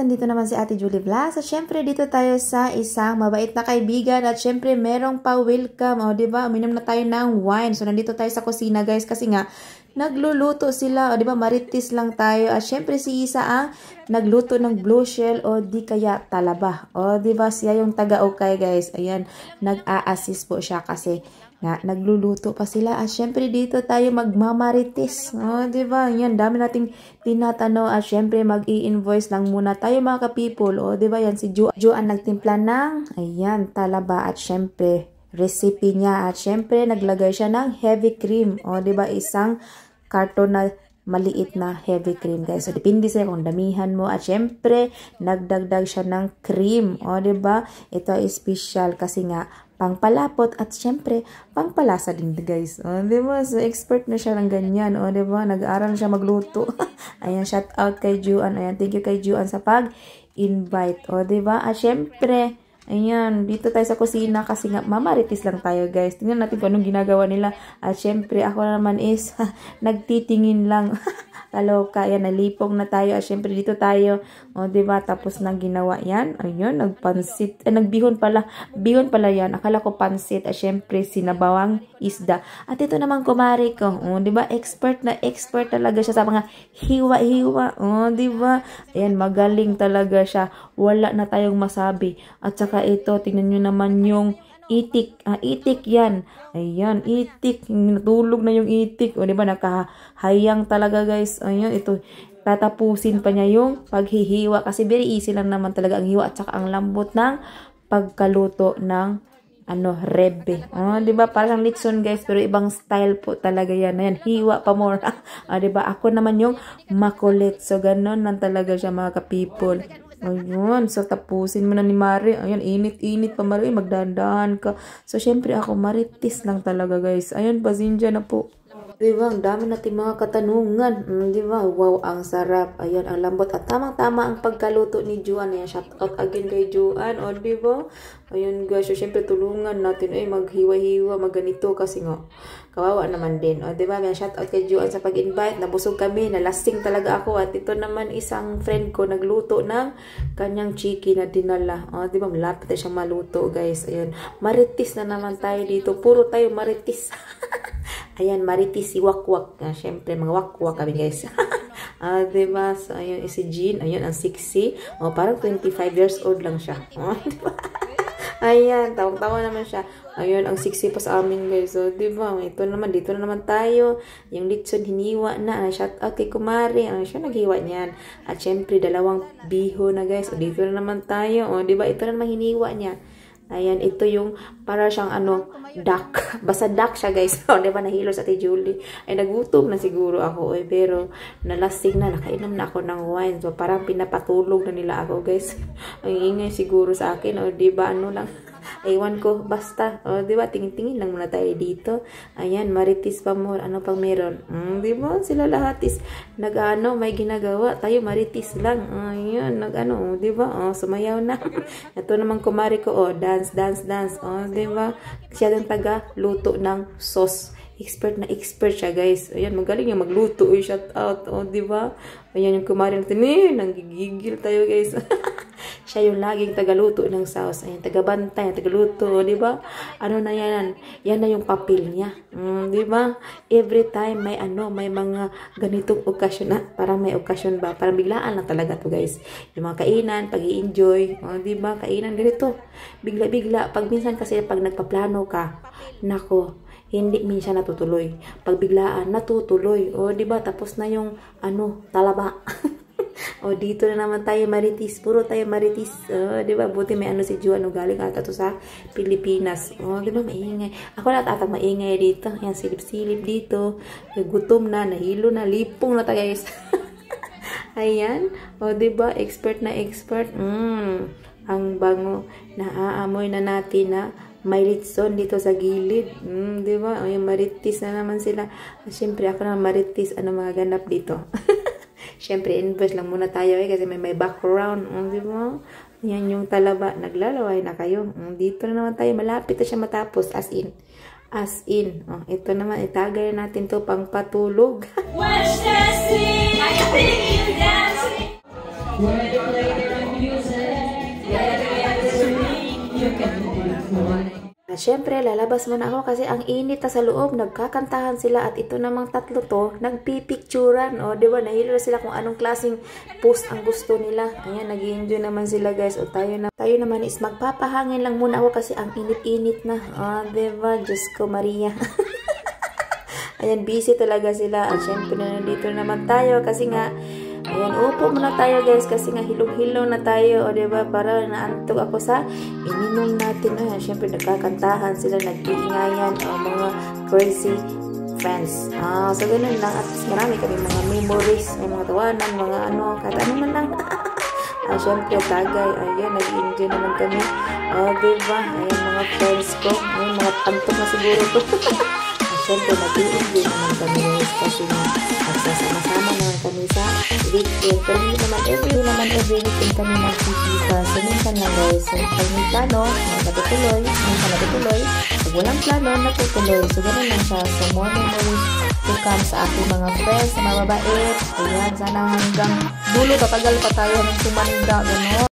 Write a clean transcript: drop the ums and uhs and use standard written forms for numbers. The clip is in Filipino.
nandito naman si Ate Julie Vlogs. At syempre, dito tayo sa isang mabait na kaibigan. At syempre, merong pa-welcome. O, diba? Uminom na tayo ng wine. So, nandito tayo sa kusina, guys. Kasi nga, nagluluto sila. O, diba? Marites lang tayo. At syempre, si Isa ang nagluto ng blue shell o di kaya talaba. O, diba? Siya yung taga-okay, guys. Ayan, nag-a-assist po siya kasi nga, nagluluto pa sila. At syempre, dito tayo magmamarites. O, diba? Yan, dami nating tinatano. At syempre, mag-i-invoice lang muna tayo mga ka-people. O, diba? Yan, si Joan nagtimpla ng, ayan, talaba. At syempre, recipe niya. At syempre, naglagay siya ng heavy cream. O, diba? Isang karton na maliit na heavy cream, guys. So, depende sa'yo kung damihan mo. At syempre, nagdagdag siya ng cream. O, diba? Ito ay special kasi nga, pangpalapot at syempre, pangpalasa din, guys. O, diba? So, expert na siya ng ganyan. O, diba? Nag-aaral siya magluto. Ayan, shout out kay Juan. Ayan, thank you kay Juan sa pag-invite. O, diba? At syempre, ayan, dito tayo sa kusina kasi nga, mamarites lang tayo, guys. Tingnan natin kung anong ginagawa nila. At syempre, ako naman is, nagtitingin lang. Kaloka, yan, nalipong na tayo. At syempre, dito tayo, o, diba, tapos nang ginawa yan. Ayun, nagpansit. Nagbihon pala. Bihon pala yan. Akala ko pansit. At syempre, sinabawang isda. At ito naman, kumari ko. O, diba, expert na expert talaga siya sa mga hiwa-hiwa. O, diba, ayan, magaling talaga siya. Wala na tayong masabi. At saka ito, tingnan nyo naman yung itik. Itik yan. Ayan, itik. Natulog na yung itik. O, diba, nakahayang talaga, guys. Ayan, ito. Tatapusin pa niya yung paghihiwa. Kasi very easy lang naman talaga ang hiwa. At saka ang lambot ng pagkaluto ng rebe. O, diba, parang litson, guys. Pero ibang style po talaga yan. Ayan, hiwa pa more. Diba, ako naman yung makulit. So, ganun lang talaga siya, mga ka-people. Ayun, so tapusin mo na ni Mari. Ayun, init-init pa Mari, magdandahan ka. So, syempre ako, marites lang talaga, guys. Ayun, pasensya na po. Diba, ang dami natin mga katanungan. Diba, wow, ang sarap. Ayan, ang lambot. At tamang-tama ang pagkaluto ni Juan. Ayan, shout out again kay Juan. O, diba? Ayun, guys. So, syempre, tulungan natin. Ay, maghiwa-hiwa, magganito. Kasi nga, kawawa naman din. O, diba? Ayan, shout out kay Juan sa pag-invite. Nabusog kami. Nalasing talaga ako. At ito naman, isang friend ko, nagluto ng kanyang chiki na dinala. O, diba? Malapit na siyang maluto, guys. Ayun, marites na naman tayo dito. Puro tayo marites. Ayan, marites si Wakwak. Siyempre, mga wakwak kami, guys. Diba? So, ayun, si Jean. Ayun, ang sexy. O, parang 25 years old lang siya. Diba? Ayan, tawang-tawa naman siya. Ayun, ang sexy pa sa amin, guys. So, diba? Ito naman, dito na naman tayo. Yung litson, hiniwa na. Shout out kay Kumari. Siya naghiwa niyan. At syempre, dalawang biho na, guys. O, dito na naman tayo. O, diba? Ito na naman hiniwa niya. Ayan, ito yung para siyang duck. Basta duck siya, guys. O, diba, nahilo sa Ate Julie. Ay, nagutom na siguro ako. Pero, nalasing na. Nakainom na ako ng wine. So, parang pinapatulog na nila ako, guys. Ang ingay siguro sa akin. O, diba, lang. Ewan ko, basta. O, diba, tingin-tingin lang muna tayo dito. Ayan, marites pa more. Ano pang meron? Diba, sila lahat is may ginagawa. Tayo, marites lang. Ayan, diba? O, sumayaw na. Ito naman kumari ko, dance, dance, dance. O, diba? Siya din taga-luto ng sauce. Expert na expert siya, guys. Ayan, magaling yung magluto. Uy, shout out. O, diba? Ayan, yung kumari natin. Nanggigigil tayo, guys. Siya yung laging tagaluto ng sauce. Ayan, tagabantay, tagaluto, di ba? Ano na yan? Yan na yung papel niya. Di ba? Every time may may mga ganitong okasyon na. Parang may okasyon ba? Parang biglaan lang talaga to, guys. Yung mga kainan, pag-i-enjoy. Di ba? Kainan ganito. Bigla-bigla. Pag minsan kasi pag nagpaplano ka, nako, hindi minsan natutuloy. Pag biglaan, natutuloy. O, di ba? Tapos na yung, talaba. O, dito na naman tayo marites. Puro tayo marites. O, di ba? Buti may si Juan. Galing ata to sa Pilipinas. O, di ba? Maingay. Ako na atang maingay dito. Ayan, silip-silip dito. Gutom na, nahilo na, lipong na tayo, guys. Ayan. O, di ba? Expert na expert. Ang bango. Naaamoy na natin na may litson dito sa gilid. Di ba? O, yung marites na naman sila. Siyempre, ako na marites. Ano mga ganap dito? Siyempre, invest lang muna tayo kasi may background. Di ba? Yan yung talaba. Naglalaway na kayo. Dito na naman tayo. Malapit na siya matapos. As in. As in. Ito naman. Itagay natin to pang patulog. Watch the scene. I think you dancing. At syempre, lalabas muna ako kasi ang init na sa loob. Nagkakantahan sila at ito namang tatlo to, nagpipicturan. O, diba? Nahilo na sila kung anong klaseng post ang gusto nila. Ayan, nag-i-enjoy naman sila guys. O, tayo naman is magpapahangin lang muna ako kasi ang init-init na. O, diba? Diyos ko, Maria. Ayan, busy talaga sila. At syempre, nandito naman tayo kasi nga, ayan, upo muna tayo guys kasi nga hilong-hilong na tayo, o diba, para naantok ako sa ininom natin. Ayan, syempre nagkakantahan sila, nag-iingayan, mga crazy friends. So ganun lang, at marami kami mga memories, mga tawanan, mga ano, kahit ano man lang. Syempre tagay, ayan, nag-enjoy naman kami. Diba, ayan, mga friends ko, ayan, mga tantok na siguro to. Siyempre, nag-i-enjoy naman kami guys kasi nagsasama-sama naman kami sa weekend. Pero hindi naman every weekend kami nagkikita. So, minsan lang guys. So, pag may plano, natutuloy. Minsan natutuloy. Pag walang plano, natutuloy. So, ganun lang siya. So, more memories to come sa aking mga friends, sa mga mababait. Ayan, sana hanggang dulo, tatagal pa tayo ng sumanda. Gano'n.